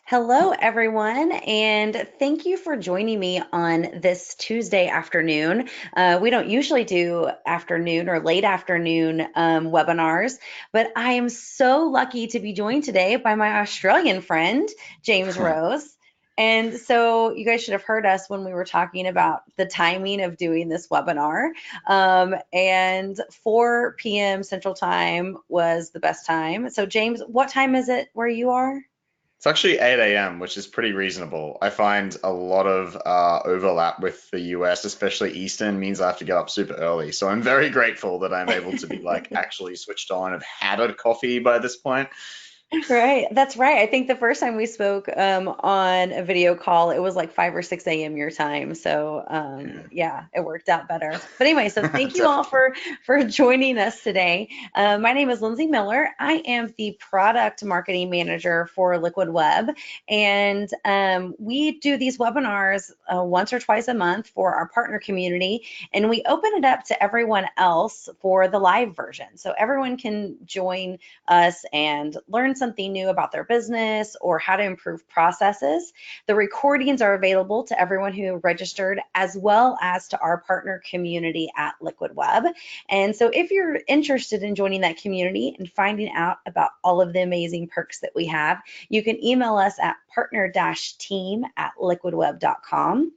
Hello, everyone, and thank you for joining me on this Tuesday afternoon. We don't usually do afternoon or late afternoon webinars, but I am so lucky to be joined today by my Australian friend, James Rose. And so you guys should have heard us when we were talking about the timing of doing this webinar. And 4 p.m. Central Time was the best time. So, James, what time is it where you are? It's actually 8 a.m., which is pretty reasonable. I find a lot of overlap with the US, especially Eastern, means I have to get up super early. So I'm very grateful that I'm able to be like actually switched on. I've had a coffee by this point. Right, that's right. I think the first time we spoke on a video call, it was like 5 or 6 a.m. your time. So yeah, it worked out better. But anyway, so thank you all for joining us today. My name is Lindsay Miller. I am the product marketing manager for Liquid Web, and we do these webinars once or twice a month for our partner community, and we open it up to everyone else for the live version, so everyone can join us and learn something new about their business or how to improve processes. The recordings are available to everyone who registered as well as to our partner community at Liquid Web. And so if you're interested in joining that community and finding out about all of the amazing perks that we have, you can email us at partner-team@liquidweb.com.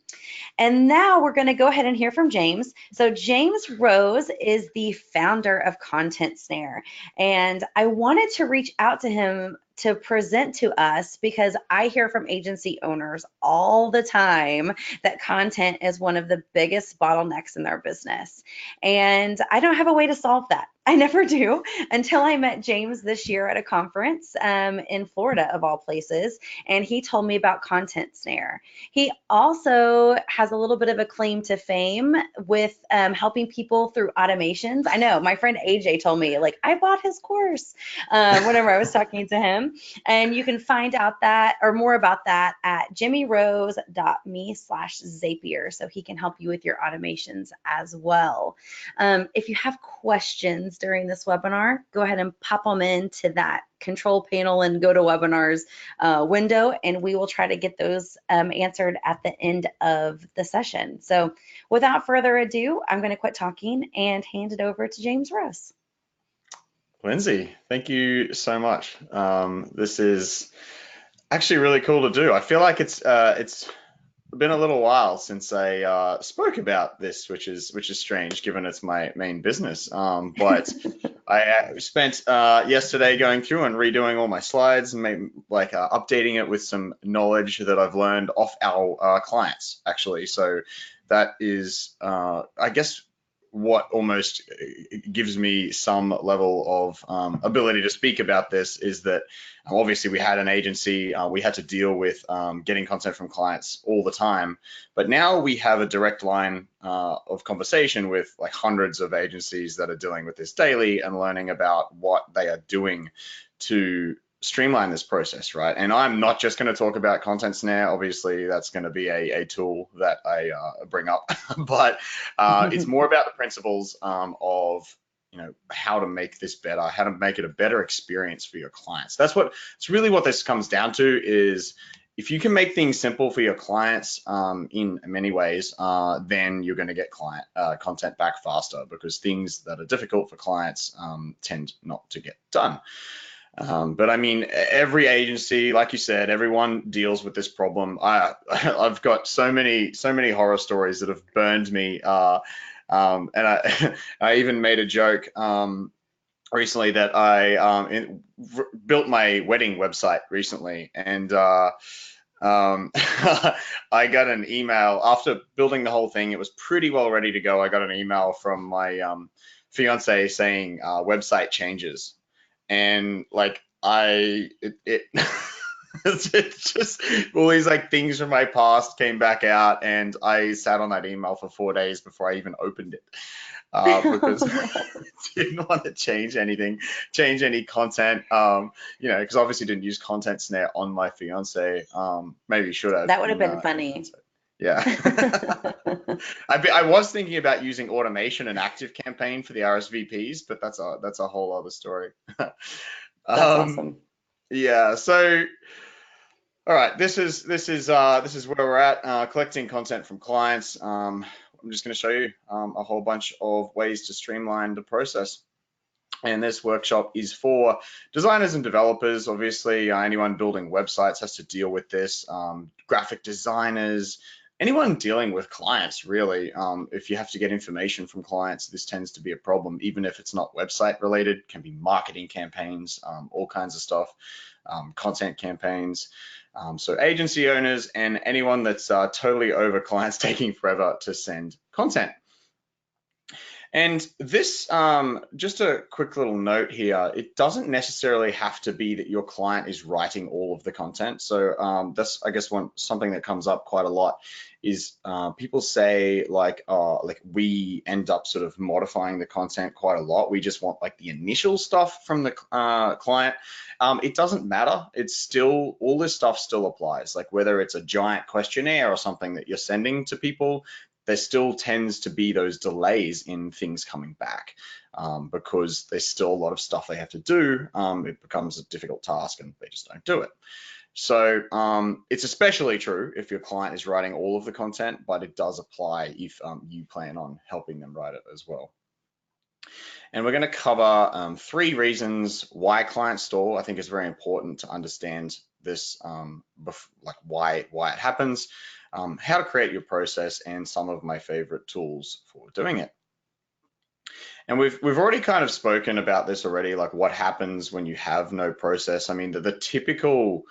And now we're going to go ahead and hear from James. So, James Rose is the founder of Content Snare. And I wanted to reach out to him to present to us because I hear from agency owners all the time that content is one of the biggest bottlenecks in their business. And I don't have a way to solve that. I never do until I met James this year at a conference in Florida, of all places, and he told me about Content Snare. He also has a little bit of a claim to fame with helping people through automations. I know my friend AJ told me, like, I bought his course whenever I was talking to him. And you can find out that or more about that at jimmyrose.me/Zapier. So he can help you with your automations as well. If you have questions during this webinar, go ahead and pop them into that control panel and go to webinars window, and we will try to get those answered at the end of the session. So without further ado, I'm going to quit talking and hand it over to James Rose. Lindsay, thank you so much. This is actually really cool to do. I feel like it's been a little while since I spoke about this, which is strange given it's my main business. But I spent yesterday going through and redoing all my slides and updating it with some knowledge that I've learned off our clients actually. So that is, I guess, what almost gives me some level of ability to speak about this is that obviously we had an agency, we had to deal with getting content from clients all the time, but now we have a direct line of conversation with like hundreds of agencies that are dealing with this daily and learning about what they are doing to streamline this process, right? And I'm not just going to talk about Content Snare. Obviously, that's going to be a tool that I bring up, but it's more about the principles of how to make this better, how to make it a better experience for your clients. It's really what this comes down to is if you can make things simple for your clients in many ways, then you're going to get client content back faster because things that are difficult for clients tend not to get done. But I mean, every agency, like you said, everyone deals with this problem. I've got so many horror stories that have burned me. And I even made a joke recently that I built my wedding website recently, and I got an email after building the whole thing. It was pretty well ready to go. I got an email from my fiance saying website changes, and like it it's just all these like things from my past came back out, and I sat on that email for 4 days before I even opened it because I didn't want to change anything, change any content. Because obviously didn't use Content Snare on my fiance. Maybe should have That would have been in funny. hindsight. Yeah. I was thinking about using automation and active campaign for the RSVPs, but that's a whole other story. That's Um, awesome. yeah, so All right, this is where we're at, collecting content from clients. I'm just going to show you a whole bunch of ways to streamline the process. And this workshop is for designers and developers. Obviously, anyone building websites has to deal with this. Graphic designers, anyone dealing with clients, really. If you have to get information from clients, this tends to be a problem, even if it's not website related. It can be marketing campaigns, all kinds of stuff, content campaigns. So agency owners and anyone that's totally over clients taking forever to send content. And this, just a quick little note here, it doesn't necessarily have to be that your client is writing all of the content. So that's, I guess, something that comes up quite a lot is people say like we end up sort of modifying the content quite a lot. We just want like the initial stuff from the client. It doesn't matter. It's still, all this stuff still applies. Like whether it's a giant questionnaire or something that you're sending to people, there still tends to be those delays in things coming back because there's still a lot of stuff they have to do. It becomes a difficult task and they just don't do it. So it's especially true if your client is writing all of the content, but it does apply if you plan on helping them write it as well. And we're going to cover 3 reasons why clients stall. I think it's very important to understand this, like why it happens, how to create your process, and some of my favorite tools for doing it. And we've already kind of spoken about this already, like what happens when you have no process. I mean, the typical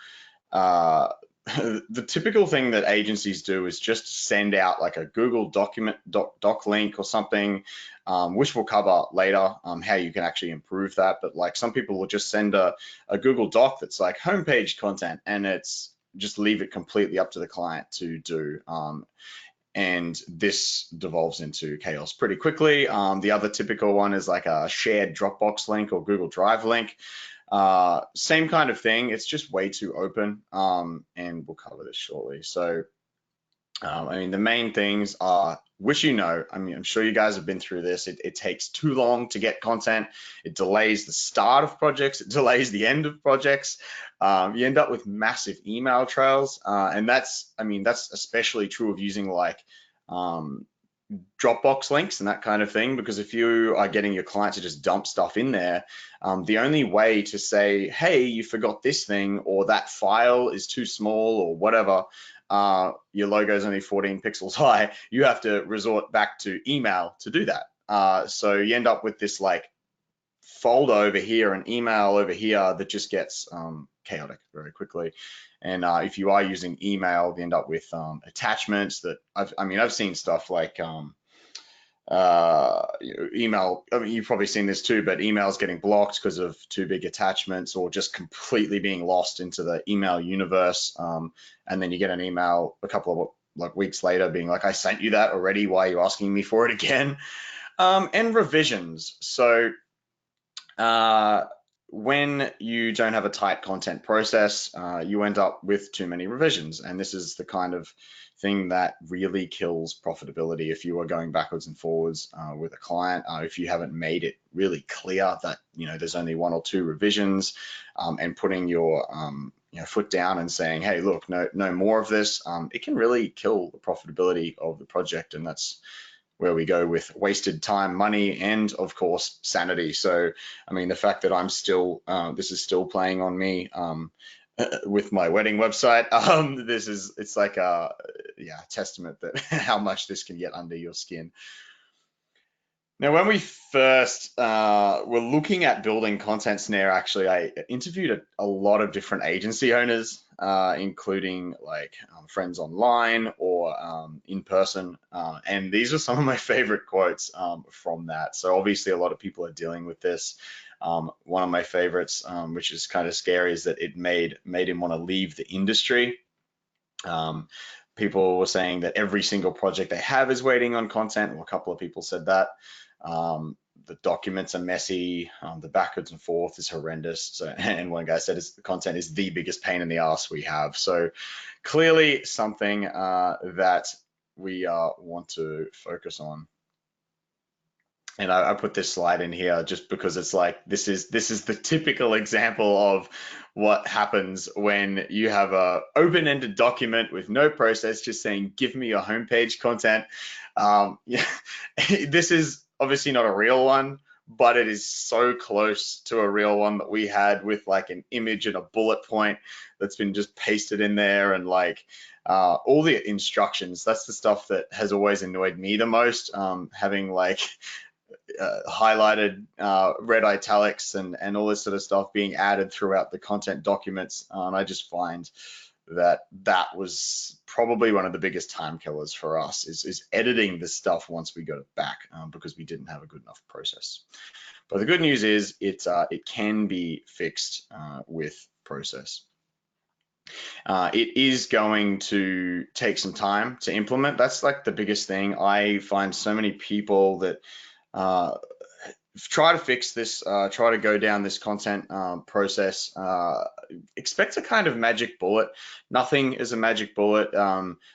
the typical thing that agencies do is just send out like a Google doc link or something, which we'll cover later, how you can actually improve that. But like some people will just send a Google Doc that's like homepage content, and it's just leave it completely up to the client to do. And this devolves into chaos pretty quickly. The other typical one is like a shared Dropbox link or Google Drive link. Same kind of thing. It's just way too open, and we'll cover this shortly. So, I mean, the main things are, which I mean, I'm sure you guys have been through this. It takes too long to get content. It delays the start of projects. It delays the end of projects. You end up with massive email trails, and I mean, that's especially true of using like Dropbox links and that kind of thing, because if you are getting your client to just dump stuff in there, the only way to say, hey, you forgot this thing, or that file is too small, or whatever, your logo is only 14 pixels high, you have to resort back to email to do that. So you end up with this like folder over here and email over here that just gets chaotic very quickly. And if you are using email, you end up with attachments that I've seen stuff like email. I mean, you've probably seen this too, but emails getting blocked because of too big attachments, or just completely being lost into the email universe. And then you get an email a couple of like weeks later being like, I sent you that already. Why are you asking me for it again? And revisions. So when you don't have a tight content process, you end up with too many revisions. And this is the kind of thing that really kills profitability if you are going backwards and forwards with a client. If you haven't made it really clear that there's only 1 or 2 revisions, and putting your foot down and saying, hey, look, no more of this, it can really kill the profitability of the project. And that's where we go with wasted time, money, and of course sanity. So I mean, the fact that I'm still this is still playing on me with my wedding website, it's like a testament that how much this can get under your skin. Now, when we first were looking at building Content Snare, actually, I interviewed a lot of different agency owners, including like friends online or in person. And these are some of my favorite quotes from that. So obviously, a lot of people are dealing with this. One of my favorites, which is kind of scary, is that it made him want to leave the industry. People were saying that every single project they have is waiting on content. Well, a couple of people said that. The documents are messy, the backwards and forth is horrendous. So, and one guy said the content is the biggest pain in the ass we have. So clearly something that we want to focus on. And I put this slide in here just because it's like this is the typical example of what happens when you have a open-ended document with no process, just saying, give me your homepage content. Yeah, this is obviously not a real one, but it is so close to a real one that we had with like an image and a bullet point that's been just pasted in there, and like all the instructions. That's the stuff that has always annoyed me the most, having like highlighted red italics and all this sort of stuff being added throughout the content documents. I just find that that was probably one of the biggest time killers for us, is editing the stuff once we got it back, because we didn't have a good enough process. But the good news is it can be fixed with process. It is going to take some time to implement. That's like the biggest thing. I find so many people that uh, try to fix this, try to go down this content process, expect a kind of magic bullet. Nothing is a magic bullet.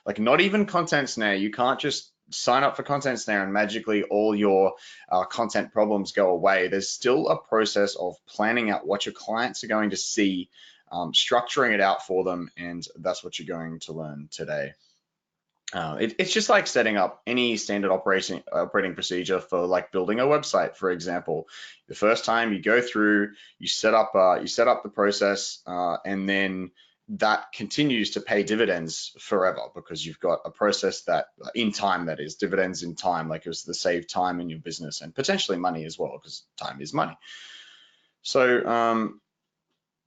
Like not even Content Snare. You can't just sign up for Content Snare and magically all your content problems go away. There's still a process of planning out what your clients are going to see, structuring it out for them, and that's what you're going to learn today. It's just like setting up any standard operating procedure for like building a website, for example. The first time you go through, you set up the process, and then that continues to pay dividends forever, because you've got a process that in time, that is dividends in time, like it was the save time in your business and potentially money as well, because time is money. So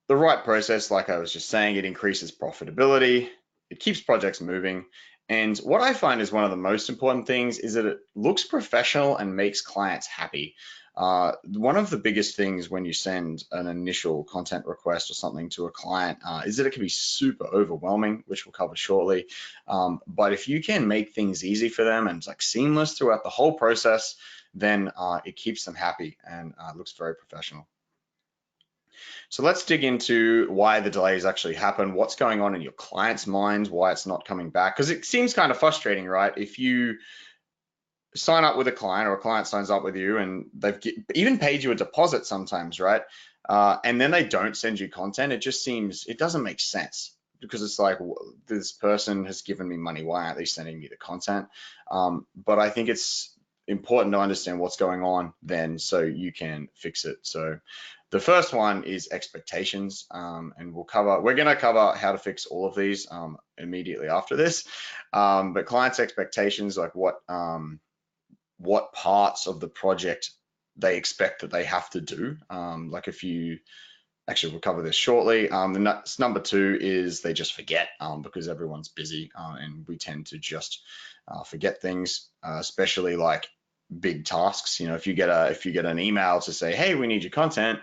the right process, like I was just saying, it increases profitability, it keeps projects moving. And what I find is one of the most important things is that it looks professional and makes clients happy. One of the biggest things when you send an initial content request or something to a client is that it can be super overwhelming, which we'll cover shortly. But if you can make things easy for them and it's like seamless throughout the whole process, then it keeps them happy and looks very professional. So let's dig into why the delays actually happen, what's going on in your client's mind, why it's not coming back. Because it seems kind of frustrating, right? If you sign up with a client or a client signs up with you and they've even paid you a deposit sometimes, right? And then they don't send you content, it just seems, it doesn't make sense, because it's like, this person has given me money, why aren't they sending me the content? But I think it's important to understand what's going on then so you can fix it. So the first one is expectations, and we're going to cover how to fix all of these immediately after this. But clients' expectations, like what parts of the project they expect that they have to do. Like if you, actually we'll cover this shortly. The number two is they just forget, because everyone's busy, and we tend to just forget things, especially like big tasks. You know, if you get an email to say, hey, we need your content,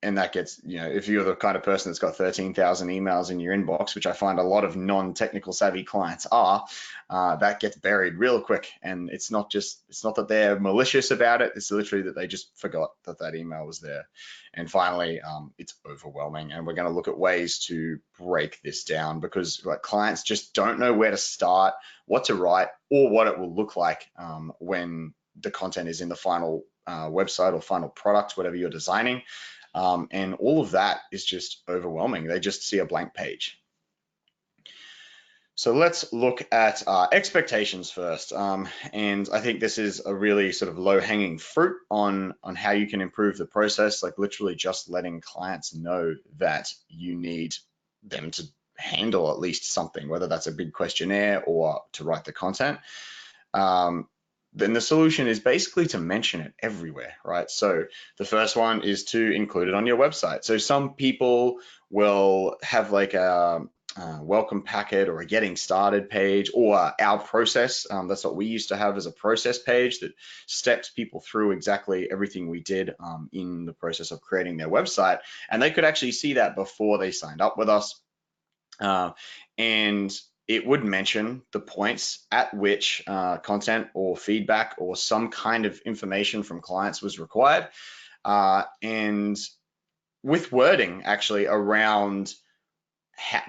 and that gets, you know, if you're the kind of person that's got 13,000 emails in your inbox, which I find a lot of non-technical savvy clients are, that gets buried real quick. And it's not that they're malicious about it, it's literally that they just forgot that email was there. And finally, it's overwhelming, and we're going to look at ways to break this down, because like clients just don't know where to start, what to write, or what it will look like when the content is in the final website or final product, whatever you're designing. And all of that is just overwhelming. They just see a blank page. So let's look at expectations first. And I think this is a really sort of low-hanging fruit on how you can improve the process, like literally just letting clients know that you need them to handle at least something, whether that's a big questionnaire or to write the content. Then the solution is basically to mention it everywhere, right? So the first one is to include it on your website. So some people will have like a welcome packet or a getting started page, or our process. That's what we used to have as a process page that steps people through exactly everything we did in the process of creating their website. And they could actually see that before they signed up with us. And it would mention the points at which content or feedback or some kind of information from clients was required, and with wording actually around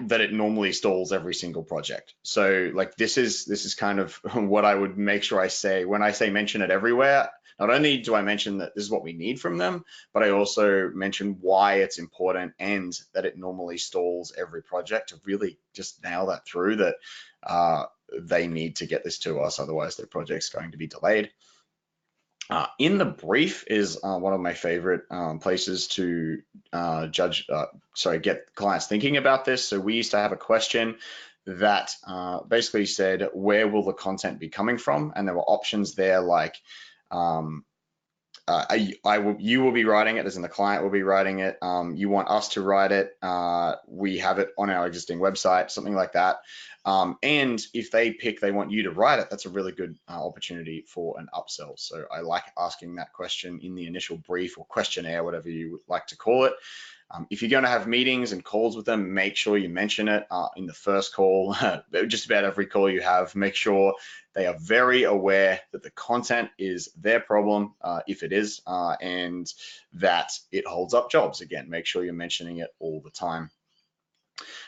that it normally stalls every single project. So like this is kind of what I would make sure I say when I say mention it everywhere. Not only do I mention that this is what we need from them, but I also mention why it's important and that it normally stalls every project to really just nail that through that they need to get this to us, otherwise their project's going to be delayed. In the brief is one of my favorite places to get clients thinking about this. So we used to have a question that basically said, where will the content be coming from? And there were options there like, um, you will be writing it, as in the client will be writing it. You want us to write it. We have it on our existing website, something like that. And if they pick they want you to write it, that's a really good opportunity for an upsell. So I like asking that question in the initial brief or questionnaire, whatever you would like to call it. If you're going to have meetings and calls with them, make sure you mention it in the first call. Just about every call you have, make sure they are very aware that the content is their problem, if it is, and that it holds up jobs. Again, make sure you're mentioning it all the time.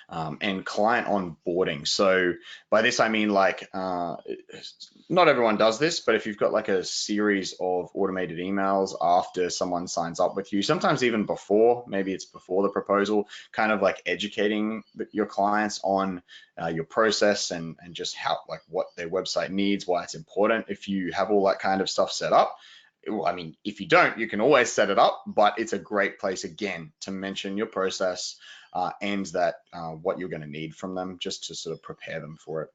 And client onboarding. So by this, I mean like, not everyone does this, but if you've got like a series of automated emails after someone signs up with you, sometimes even before, maybe it's before the proposal, kind of like educating your clients on your process and just how, like what their website needs, why it's important. If you have all that kind of stuff set up, I mean, if you don't, you can always set it up, but it's a great place again to mention your process and that what you're going to need from them, just to sort of prepare them for it.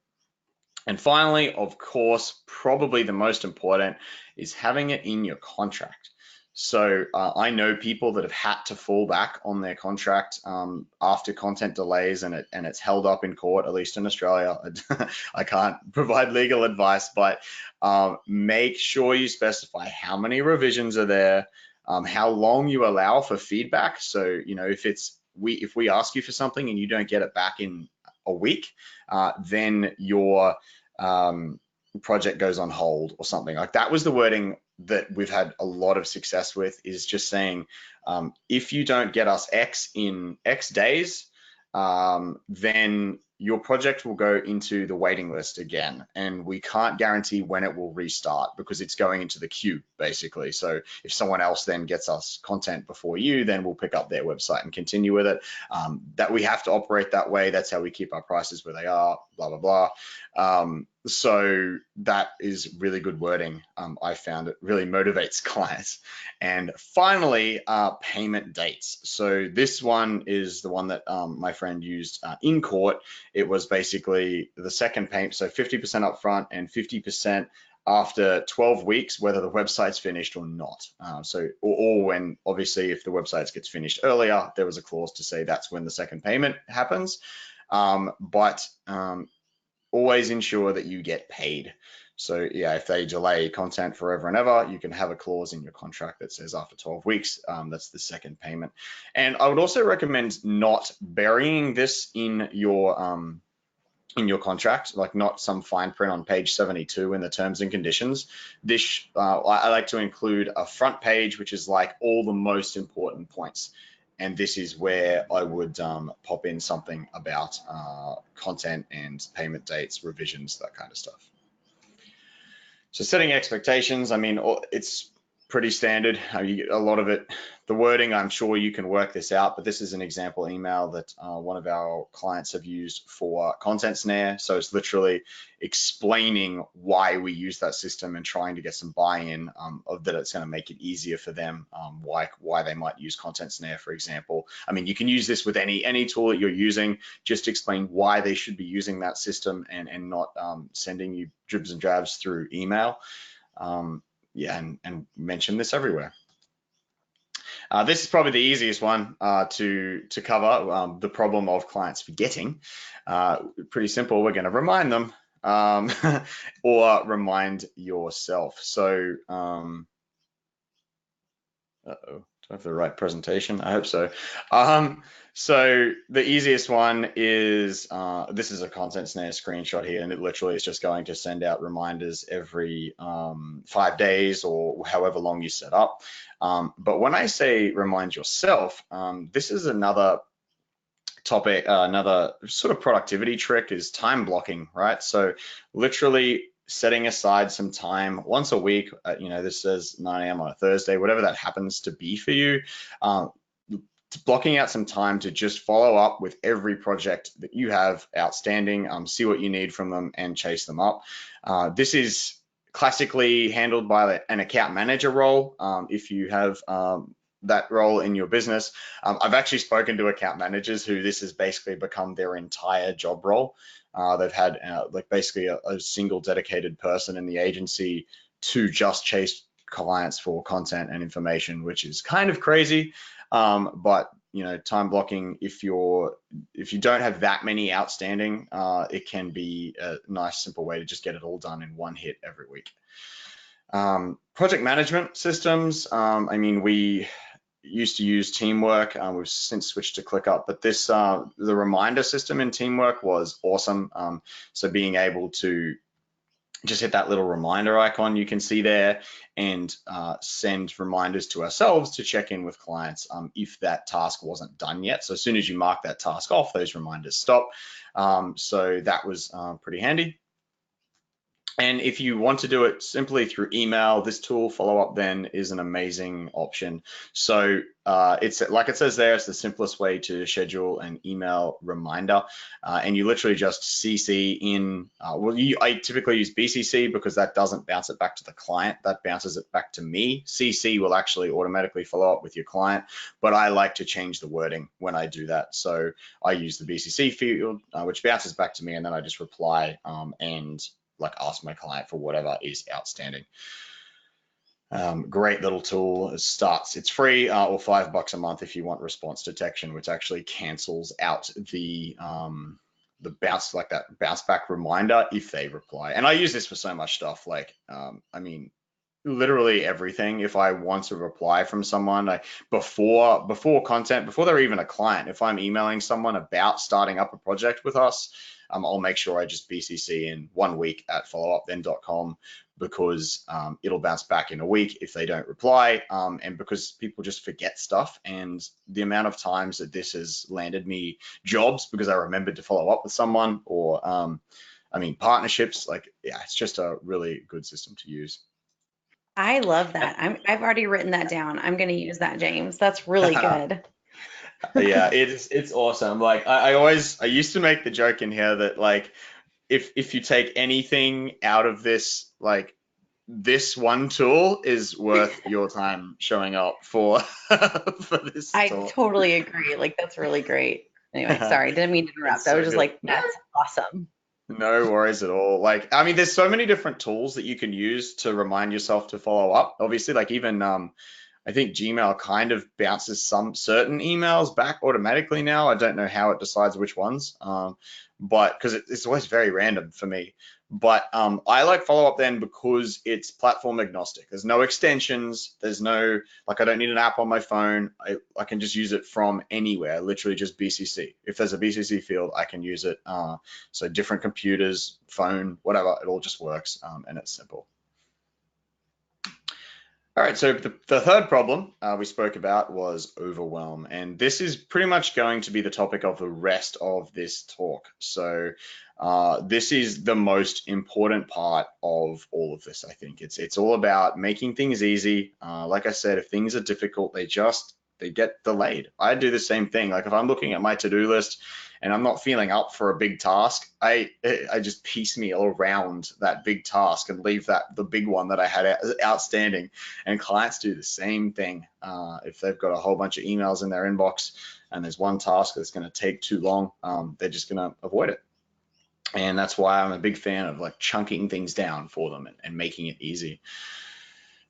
And finally, of course, probably the most important is having it in your contract. So I know people that have had to fall back on their contract after content delays and it's held up in court, at least in Australia. I can't provide legal advice, but make sure you specify how many revisions are there, how long you allow for feedback. So, you know, if we ask you for something and you don't get it back in a week, then your project goes on hold or something. Like that was the wording that we've had a lot of success with, is just saying, if you don't get us X in X days, then your project will go into the waiting list again, and we can't guarantee when it will restart because it's going into the queue basically. So if someone else then gets us content before you, then we'll pick up their website and continue with it. That we have to operate that way. That's how we keep our prices where they are, blah, blah, blah. So that is really good wording. I found it really motivates clients. And finally, payment dates. So this one is the one that my friend used in court. It was basically the second payment, so 50% upfront and 50% after 12 weeks, whether the website's finished or not. Or when, obviously, if the website gets finished earlier, there was a clause to say that's when the second payment happens. But always ensure that you get paid. So yeah, if they delay content forever and ever, you can have a clause in your contract that says after 12 weeks, that's the second payment. And I would also recommend not burying this in your contract, like not some fine print on page 72 in the terms and conditions. This I like to include a front page, which is like all the most important points. And this is where I would pop in something about content and payment dates, revisions, that kind of stuff. So setting expectations, I mean, it's pretty standard. A lot of it, the wording, I'm sure you can work this out, but this is an example email that one of our clients have used for content snare. So it's literally explaining why we use that system and trying to get some buy-in of that it's going to make it easier for them, why they might use content snare, for example. I mean, you can use this with any tool that you're using. Just explain why they should be using that system and not sending you dribs and drabs through email. Yeah, and mention this everywhere. This is probably the easiest one to cover, the problem of clients forgetting. Pretty simple. We're going to remind them or remind yourself. So, uh-oh. Do I have the right presentation? I hope so. So the easiest one is, this is a content snare screenshot here, and it literally is just going to send out reminders every 5 days or however long you set up. But when I say remind yourself, this is another topic, another sort of productivity trick is time blocking, right? So literally setting aside some time once a week, this says 9 a.m. on a Thursday, whatever that happens to be for you, blocking out some time to just follow up with every project that you have outstanding, see what you need from them and chase them up. This is classically handled by an account manager role. If you have that role in your business, I've actually spoken to account managers who this has basically become their entire job role. They've had like basically a single dedicated person in the agency to just chase clients for content and information, which is kind of crazy. But time blocking, if you don't have that many outstanding, it can be a nice simple way to just get it all done in one hit every week. Project management systems. I mean, we used to use Teamwork. We've since switched to ClickUp, but the reminder system in Teamwork was awesome. So being able to just hit that little reminder icon you can see there and send reminders to ourselves to check in with clients if that task wasn't done yet. So as soon as you mark that task off, those reminders stop. So that was pretty handy. And if you want to do it simply through email, this tool, Follow Up Then, is an amazing option. So it's like it says there, it's the simplest way to schedule an email reminder. And you literally just CC in, I typically use BCC because that doesn't bounce it back to the client, that bounces it back to me. CC will actually automatically follow up with your client, but I like to change the wording when I do that. So I use the BCC field, which bounces back to me, and then I just reply and like ask my client for whatever is outstanding. Great little tool. It's free or $5 a month if you want response detection, which actually cancels out the bounce back reminder if they reply. And I use this for so much stuff. Like, I mean, literally everything. If I want to reply from someone, before they're even a client, if I'm emailing someone about starting up a project with us, I'll make sure I just BCC in 1 week at followupthen.com because it'll bounce back in a week if they don't reply, and because people just forget stuff. And the amount of times that this has landed me jobs because I remembered to follow up with someone, or partnerships, it's just a really good system to use. I love that. I've already written that down. I'm going to use that, James. That's really good. Yeah, it's awesome. Like I used to make the joke in here that like if you take anything out of this, like this one tool is worth your time showing up for for this I tool. totally agree. Like, that's really great. Anyway, sorry, didn't mean to It's interrupt. I was so just good. like, that's awesome. No worries at all. Like, I mean, there's so many different tools that you can use to remind yourself to follow up. Obviously, like even I think Gmail kind of bounces some certain emails back automatically now. I don't know how it decides which ones, but because it's always very random for me. But I like Follow Up Then because it's platform agnostic. There's no extensions. There's no, like, I don't need an app on my phone. I can just use it from anywhere, literally just BCC. If there's a BCC field, I can use it. So different computers, phone, whatever, it all just works, and it's simple. All right, so the third problem we spoke about was overwhelm, and this is pretty much going to be the topic of the rest of this talk. So this is the most important part of all of this, I think. It's all about making things easy. Like I said, if things are difficult, they get delayed. I do the same thing. Like if I'm looking at my to-do list and I'm not feeling up for a big task, I just piecemeal around that big task and leave the big one that I had outstanding. And clients do the same thing. If they've got a whole bunch of emails in their inbox and there's one task that's going to take too long, they're just going to avoid it. And that's why I'm a big fan of like chunking things down for them and making it easy.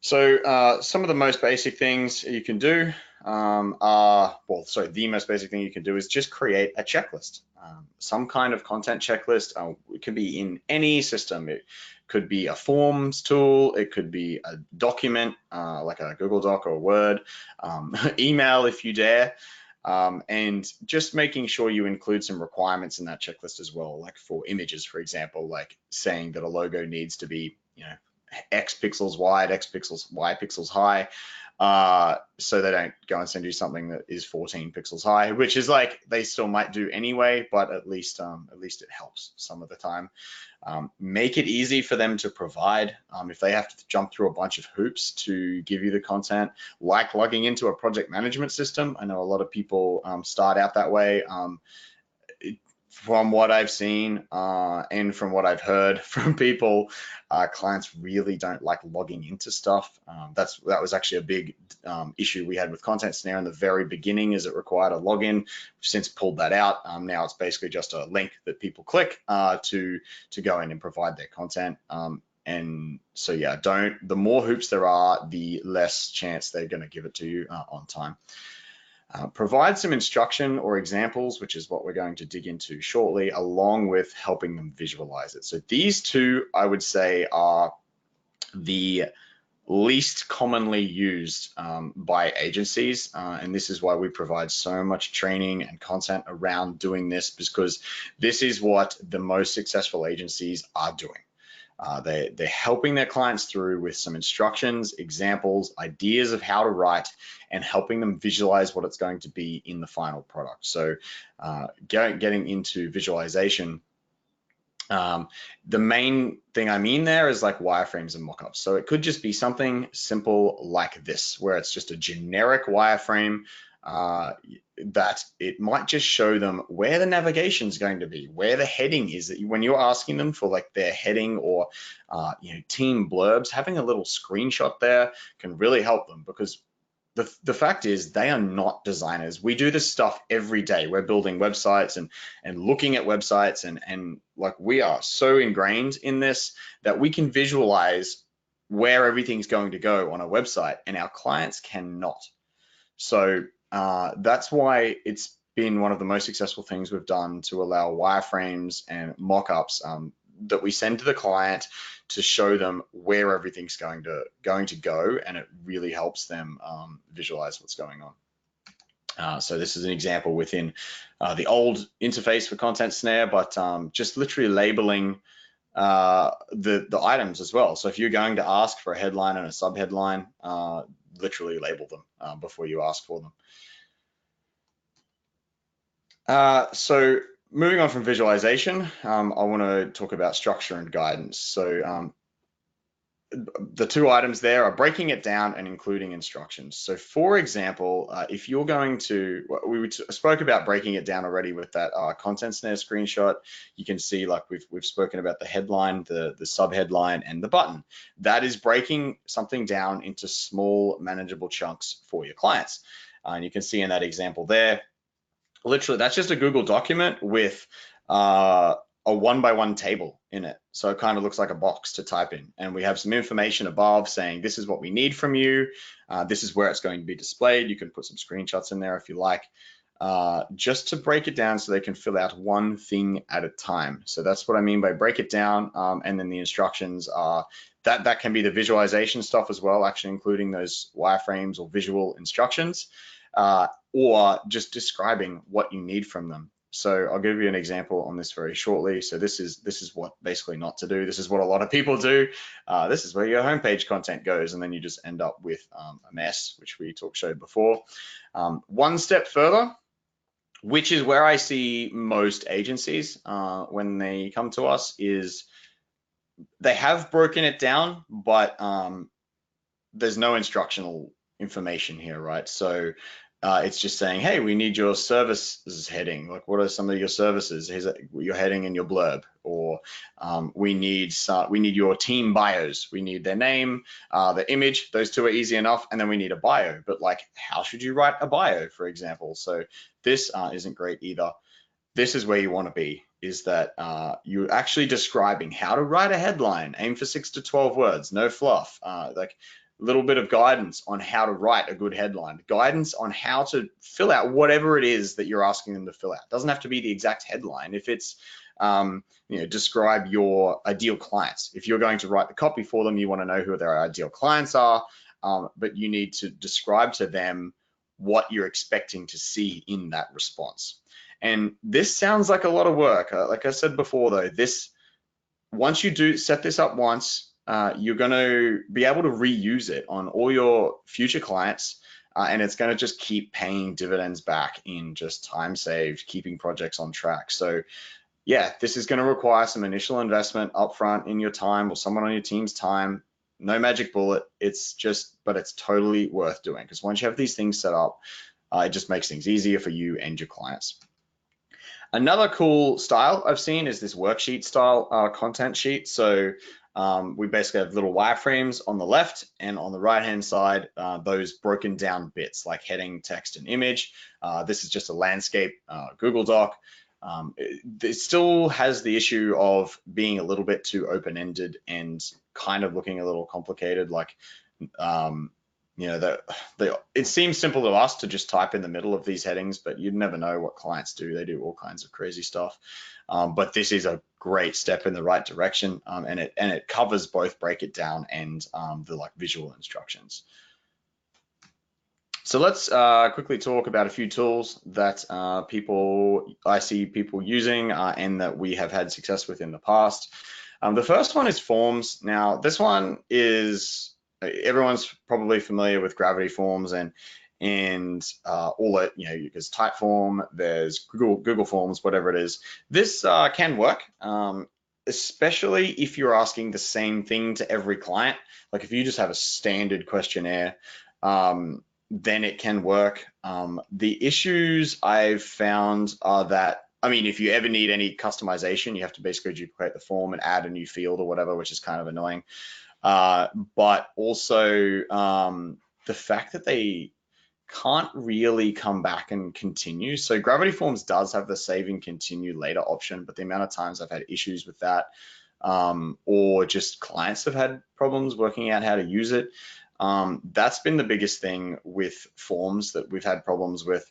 So some of the most basic things you can do the most basic thing you can do is just create a checklist. Some kind of content checklist. It could be in any system. It could be a forms tool. It could be a document like a Google Doc or Word, email if you dare. And just making sure you include some requirements in that checklist as well, like for images, for example, like saying that a logo needs to be, X pixels wide, X pixels, Y pixels high. so they don't go and send you something that is 14 pixels high, which is like they still might do anyway, but at least it helps some of the time. Make it easy for them to provide. If they have to jump through a bunch of hoops to give you the content, like logging into a project management system. I know a lot of people start out that way. From what I've seen and from what I've heard from people, clients really don't like logging into stuff. That was actually a big issue we had with Content Snare in the very beginning, is it required a login. We've since pulled that out. Now it's basically just a link that people click to go in and provide their content. And so yeah, the more hoops there are, the less chance they're going to give it to you on time. Provide some instruction or examples, which is what we're going to dig into shortly, along with helping them visualize it. So these two, I would say, are the least commonly used by agencies. And this is why we provide so much training and content around doing this, because this is what the most successful agencies are doing. They're helping their clients through with some instructions, examples, ideas of how to write, and helping them visualize what it's going to be in the final product. So getting into visualization, the main thing I mean there is like wireframes and mockups. So it could just be something simple like this, where it's just a generic wireframe that it might just show them where the navigation is going to be, where the heading is. That when you're asking them for like their heading or team blurbs, having a little screenshot there can really help them, because the fact is they are not designers. We do this stuff every day. We're building websites and looking at websites and like we are so ingrained in this that we can visualize where everything's going to go on a website, and our clients cannot. So that's why it's been one of the most successful things we've done to allow wireframes and mockups that we send to the client to show them where everything's going to go, and it really helps them visualize what's going on. So this is an example within the old interface for Content Snare, but just literally labeling the items as well. So if you're going to ask for a headline and a subheadline, literally label them before you ask for them. So moving on from visualization, I want to talk about structure and guidance. So the two items there are breaking it down and including instructions. So for example, if you're going to, we spoke about breaking it down already with that Content Snare screenshot. You can see like we've spoken about the headline, the subheadline, and the button. That is breaking something down into small manageable chunks for your clients. And you can see in that example there, literally that's just a Google document with a 1-by-1 table in it. So it kind of looks like a box to type in. And we have some information above saying this is what we need from you. This is where it's going to be displayed. You can put some screenshots in there if you like, just to break it down so they can fill out one thing at a time. So that's what I mean by break it down. And then the instructions are that can be the visualization stuff as well, actually including those wireframes or visual instructions, or just describing what you need from them. So I'll give you an example on this very shortly. So this is what basically not to do. This is what a lot of people do. This is where your homepage content goes, and then you just end up with a mess, which we showed before. One step further, which is where I see most agencies when they come to us, is they have broken it down, but there's no instructional information here, right? So it's just saying, hey, we need your services heading. Like, what are some of your services? Here's your heading and your blurb. Or we need your team bios. We need their name, the image. Those two are easy enough. And then we need a bio. But like, how should you write a bio, for example? So this isn't great either. This is where you want to be, is that you're actually describing how to write a headline. Aim for 6 to 12 words, no fluff. Like, little bit of guidance on how to write a good headline, guidance on how to fill out whatever it is that you're asking them to fill out. It doesn't have to be the exact headline. If it's, describe your ideal clients. If you're going to write the copy for them, you want to know who their ideal clients are, but you need to describe to them what you're expecting to see in that response. And this sounds like a lot of work. Like I said before, though, once you do set this up once, you're going to be able to reuse it on all your future clients. And it's going to just keep paying dividends back in just time saved, keeping projects on track. So yeah, this is going to require some initial investment upfront in your time or someone on your team's time. No magic bullet. But it's totally worth doing, because once you have these things set up, it just makes things easier for you and your clients. Another cool style I've seen is this worksheet style content sheet. So we basically have little wireframes on the left, and on the right hand side, those broken down bits like heading, text, and image. This is just a landscape Google Doc. It still has the issue of being a little bit too open-ended and kind of looking a little complicated. Like, it seems simple to us to just type in the middle of these headings, but you'd never know what clients do. They do all kinds of crazy stuff. But this is a great step in the right direction, and it covers both break it down and the like visual instructions. So let's quickly talk about a few tools that I see people using and that we have had success with in the past. The first one is Forms. Now, this one is, everyone's probably familiar with Gravity Forms and all that, there's Typeform, there's Google Forms, whatever it is. This can work, especially if you're asking the same thing to every client. Like if you just have a standard questionnaire, then it can work. The issues I've found are that, if you ever need any customization, you have to basically duplicate the form and add a new field or whatever, which is kind of annoying. But also the fact that they can't really come back and continue. So Gravity Forms does have the save and continue later option, but the amount of times I've had issues with that, or just clients have had problems working out how to use it. That's been the biggest thing with Forms that we've had problems with,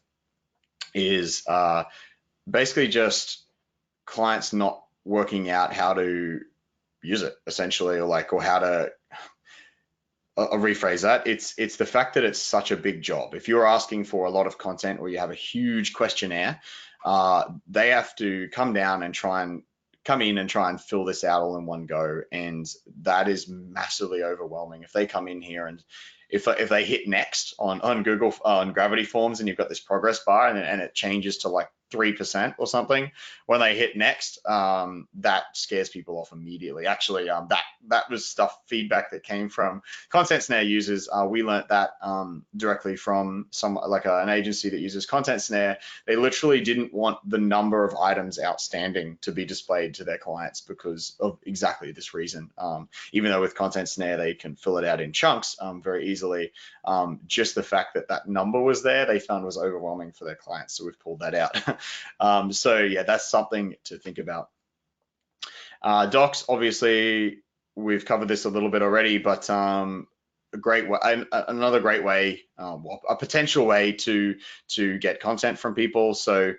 is basically just clients not working out how to use it, essentially, or how to I'll rephrase that. It's the fact that it's such a big job. If you're asking for a lot of content or you have a huge questionnaire, they have to come in and try and fill this out all in one go, and that is massively overwhelming. If they come in here and if they hit next on Google on Gravity Forms, and you've got this progress bar and it changes to like 3% or something, when they hit next, that scares people off immediately. Actually, that was feedback that came from Content Snare users. We learnt that directly from an agency that uses Content Snare. They literally didn't want the number of items outstanding to be displayed to their clients because of exactly this reason. Even though with Content Snare they can fill it out in chunks very easily, just the fact that number was there, they found was overwhelming for their clients. So we've pulled that out. So yeah, that's something to think about. Docs, obviously, we've covered this a little bit already, but another great way, a potential way to get content from people. So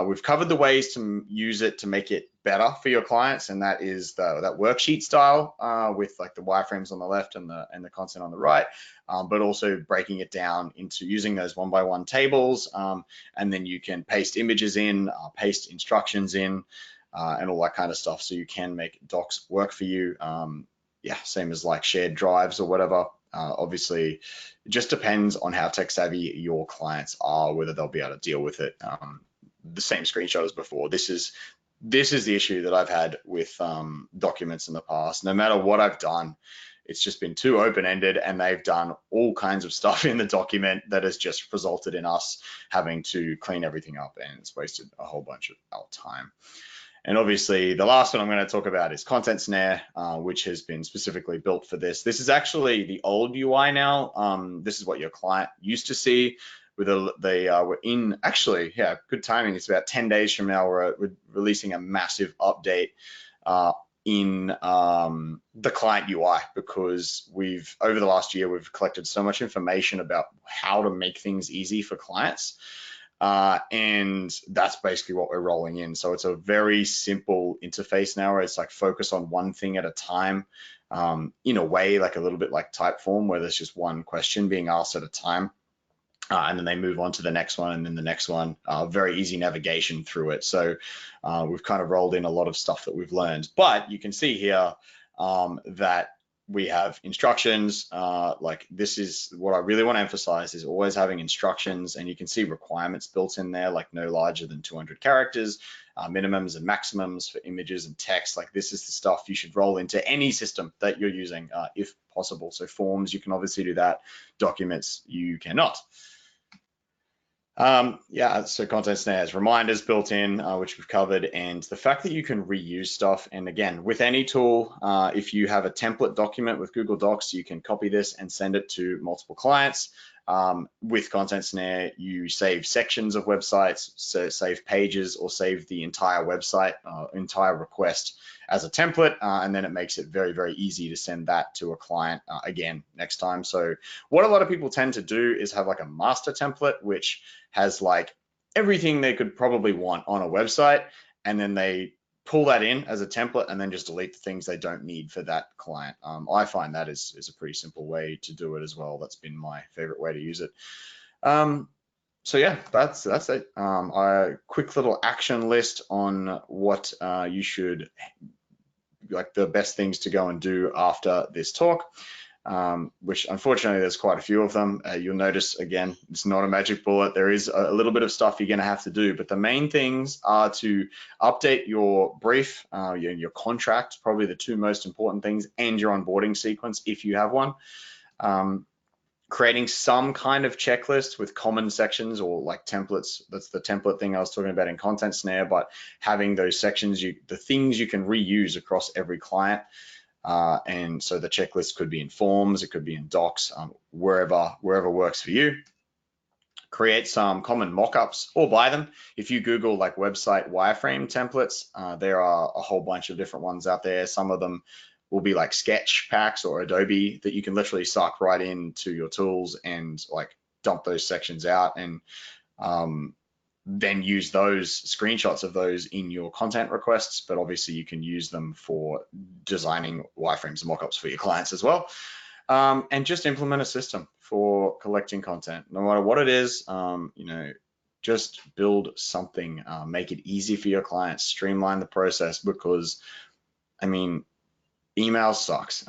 we've covered the ways to use it to make it better for your clients, and that is that worksheet style with like the wireframes on the left and the content on the right, but also breaking it down into using those one-by-one tables, and then you can paste images in, paste instructions in, and all that kind of stuff, so you can make docs work for you. Yeah, same as like shared drives or whatever. Obviously, it just depends on how tech savvy your clients are, whether they'll be able to deal with it. The same screenshot as before. This is the issue that I've had with documents in the past. No matter what I've done, it's just been too open-ended, and they've done all kinds of stuff in the document that has just resulted in us having to clean everything up, and it's wasted a whole bunch of our time. And obviously, the last one I'm going to talk about is Content Snare, which has been specifically built for this. This is actually the old UI now. This is what your client used to see. We're in, actually, yeah, good timing. It's about 10 days from now, we're releasing a massive update in the client UI, because over the last year, we've collected so much information about how to make things easy for clients. And that's basically what we're rolling in. So it's a very simple interface now, where it's like focus on one thing at a time, in a way, like a little bit like Typeform, where there's just one question being asked at a time. And then they move on to the next one, and then the next one. Very easy navigation through it. So we've kind of rolled in a lot of stuff that we've learned. But you can see here that we have instructions. Like this is what I really want to emphasize is always having instructions, and you can see requirements built in there, like no larger than 200 characters, minimums and maximums for images and text. Like this is the stuff you should roll into any system that you're using, if possible. So forms, you can obviously do that. Documents, you cannot. Yeah, so content snares, reminders built in, which we've covered, and the fact that you can reuse stuff. And again, with any tool, if you have a template document with Google Docs, you can copy this and send it to multiple clients. With Content Snare, you save sections of websites, so save pages or save the entire website, entire request as a template, and then it makes it very, very easy to send that to a client again next time. So what a lot of people tend to do is have like a master template, which has like everything they could probably want on a website, and then they pull that in as a template and then just delete the things they don't need for that client. I find that is a pretty simple way to do it as well. That's been my favorite way to use it. So yeah, that's it. A quick little action list on what you should, like the best things to go and do after this talk. Which unfortunately there's quite a few of them. You'll notice, again, it's not a magic bullet. There is a little bit of stuff you're going to have to do, but the main things are to update your brief, your contract, probably the two most important things, and your onboarding sequence if you have one. Creating some kind of checklist with common sections or like templates. That's the template thing I was talking about in Content Snare, but having those sections, the things you can reuse across every client. And so the checklist could be in forms, it could be in docs, wherever works for you. Create some common mockups or buy them. If you Google like website wireframe templates, there are a whole bunch of different ones out there. Some of them will be like sketch packs or Adobe that you can literally suck right into your tools and like dump those sections out, and then use those screenshots of those in your content requests. But obviously you can use them for designing wireframes and mockups for your clients as well. And just implement a system for collecting content, no matter what it is. Just build something, make it easy for your clients, streamline the process, because I mean, email sucks.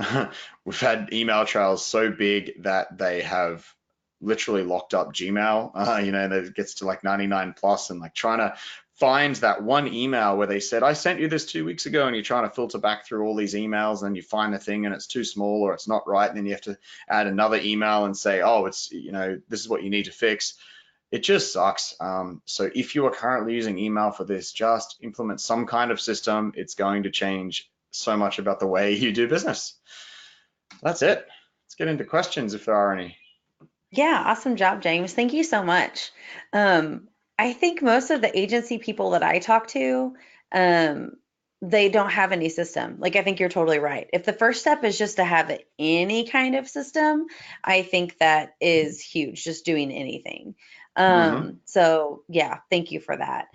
We've had email trails so big that they have literally locked up Gmail, that gets to like 99 plus, and like trying to find that one email where they said, I sent you this 2 weeks ago, and you're trying to filter back through all these emails, and you find the thing and it's too small or it's not right. And then you have to add another email and say, oh, it's, this is what you need to fix. It just sucks. So if you are currently using email for this, just implement some kind of system. It's going to change so much about the way you do business. That's it. Let's get into questions if there are any. Yeah, awesome job, James. Thank you so much. I think most of the agency people that I talk to, um, they don't have any system. Like, I think you're totally right. If the first step is just to have any kind of system, I think that is huge, just doing anything. Mm-hmm. So yeah, thank you for that.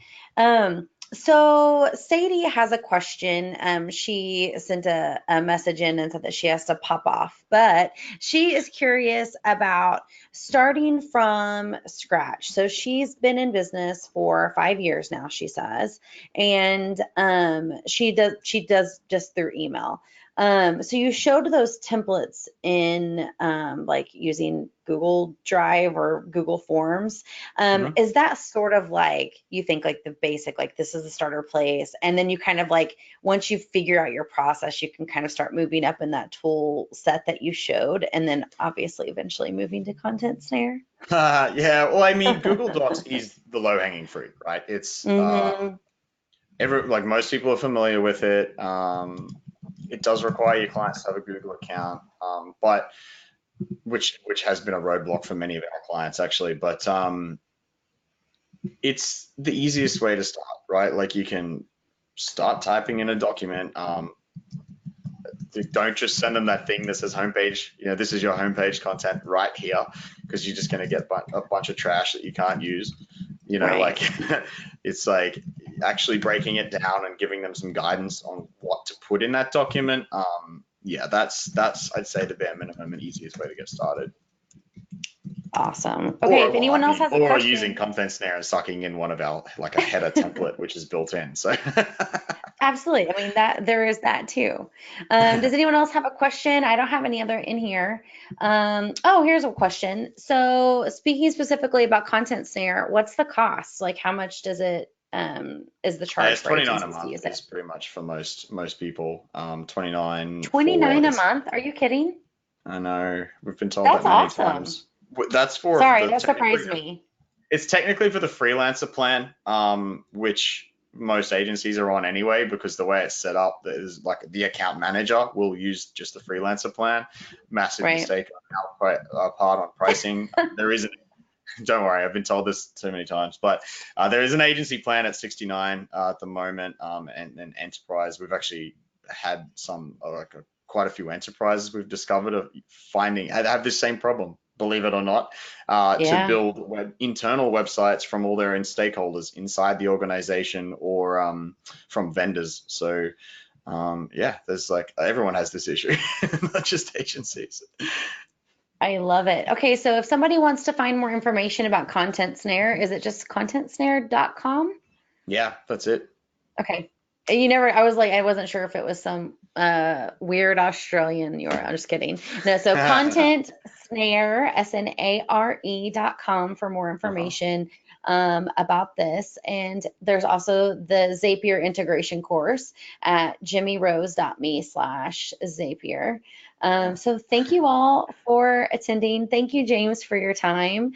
So Sadie has a question. She sent a message in and said that she has to pop off, but she is curious about starting from scratch. So she's been in business for 5 years now, she says, and she does just through email. So you showed those templates in like using Google Drive or Google Forms. Mm-hmm. Is that sort of like you think like the basic, like this is the starter place, and then you kind of like once you figure out your process, you can kind of start moving up in that tool set that you showed, and then obviously eventually moving to Content Snare? Yeah, well, I mean, Google Docs is the low-hanging fruit, right? It's Mm-hmm. like most people are familiar with it. It does require your clients to have a Google account, but which has been a roadblock for many of our clients actually. But it's the easiest way to start, right? Like you can start typing in a document. Don't just send them that thing that says homepage. This is your homepage content right here, because you're just going to get a bunch of trash that you can't use. Right. Like it's like actually breaking it down and giving them some guidance on what to put in that document. Yeah, that's I'd say the bare minimum and easiest way to get started. Awesome. Okay, Or, if well, anyone I else mean, has a or using question. Content Snare and sucking in one of our like a header template, which is built in. So Absolutely. I mean, that there is that too. Does anyone else have a question? I don't have any other in here. Oh, here's a question. So, speaking specifically about Content Snare, what's the cost? Like, how much does it is the charge It's for 29 a agencies to month use it? is pretty much for most people. 29 for 29 a it's. month? Are you kidding? I know we've been told that That's many awesome. times. That's for Sorry, the that technically surprised me. it's technically for the freelancer plan, which most agencies are on anyway, because the way it's set up, there's like the account manager will use just the freelancer plan. Massive Right. mistake on our part on pricing. There isn't. Don't worry, I've been told this so many times, but there is an agency plan at 69 at the moment, and enterprise. We've actually had some quite a few enterprises we've discovered of finding have this same problem. Believe it or not, to Yeah. build internal websites from all their stakeholders inside the organization or from vendors. So yeah, there's like everyone has this issue, not just agencies. I love it. Okay, so if somebody wants to find more information about Content Snare, is it just contentsnare.com? Yeah, that's it. Okay. You never, I was like, I wasn't sure if it was some weird Australian, I'm just kidding. No, so content snare, snare.com for more Uh-huh. information about this. And there's also the Zapier integration course at jimmyrose.me/Zapier. Yeah. So thank you all for attending. Thank you, James, for your time.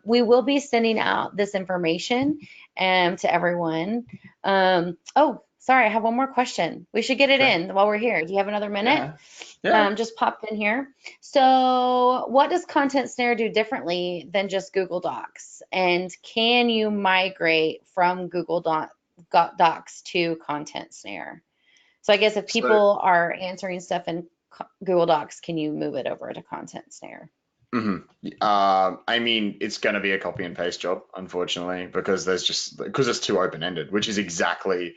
We will be sending out this information to everyone. Oh, sorry, I have one more question. We should get it Okay. in while we're here. Do you have another minute? Yeah. Yeah. Just popped in here. So, what does Content Snare do differently than just Google Docs? And can you migrate from Docs to Content Snare? So, I guess if So, people are answering stuff in Google Docs, can you move it over to Content Snare? mhm. I mean, it's going to be a copy and paste job, unfortunately, because because it's too open ended, which is exactly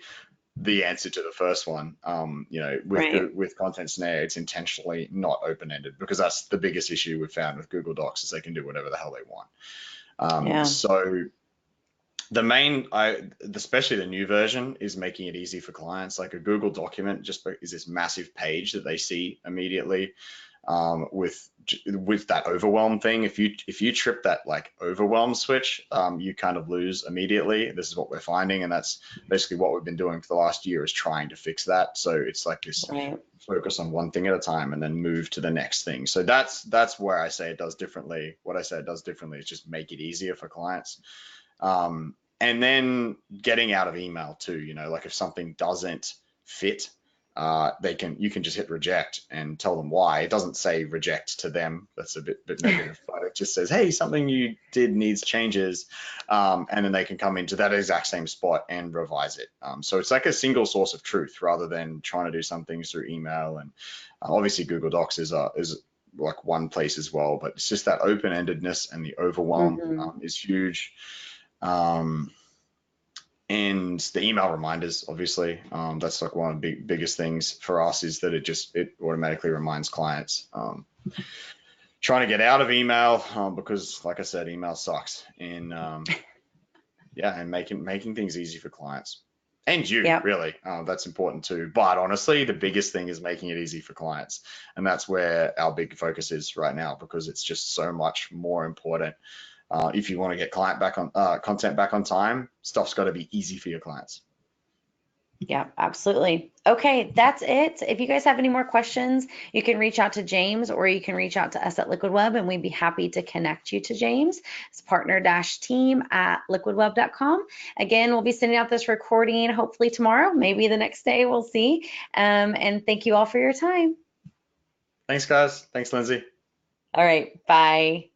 the answer to the first one. Right. With Content Snare, it's intentionally not open ended because that's the biggest issue we've found with Google Docs is they can do whatever the hell they want. Yeah. So the main, especially the new version, is making it easy for clients. Like a Google document just is this massive page that they see immediately with that overwhelm thing. If you trip that like overwhelm switch, you kind of lose immediately. This is what we're finding, and that's basically what we've been doing for the last year is trying to fix that. So it's like this Right. focus on one thing at a time and then move to the next thing. So that's where I say it does differently. What I say it does differently is just make it easier for clients. And then getting out of email too, like if something doesn't fit, you can just hit reject and tell them why. It doesn't say reject to them. That's a bit negative, but it just says, hey, something you did needs changes. And then they can come into that exact same spot and revise it. So it's like a single source of truth rather than trying to do some things through email. And obviously Google Docs is like one place as well, but it's just that open-endedness and the overwhelm Hmm. is huge. Um, and the email reminders, obviously, that's like one of the biggest things for us is that it automatically reminds clients. Trying to get out of email because, like I said, email sucks, and yeah, and making things easy for clients and you Yep. really that's important too. But honestly, the biggest thing is making it easy for clients, and that's where our big focus is right now because it's just so much more important. If you want to get content back on time, stuff's got to be easy for your clients. Yeah, absolutely. Okay, that's it. If you guys have any more questions, you can reach out to James or you can reach out to us at Liquid Web and we'd be happy to connect you to James. It's partner-team at liquidweb.com. Again, we'll be sending out this recording hopefully tomorrow, maybe the next day, we'll see. And thank you all for your time. Thanks, guys. Thanks, Lindsay. All right, bye.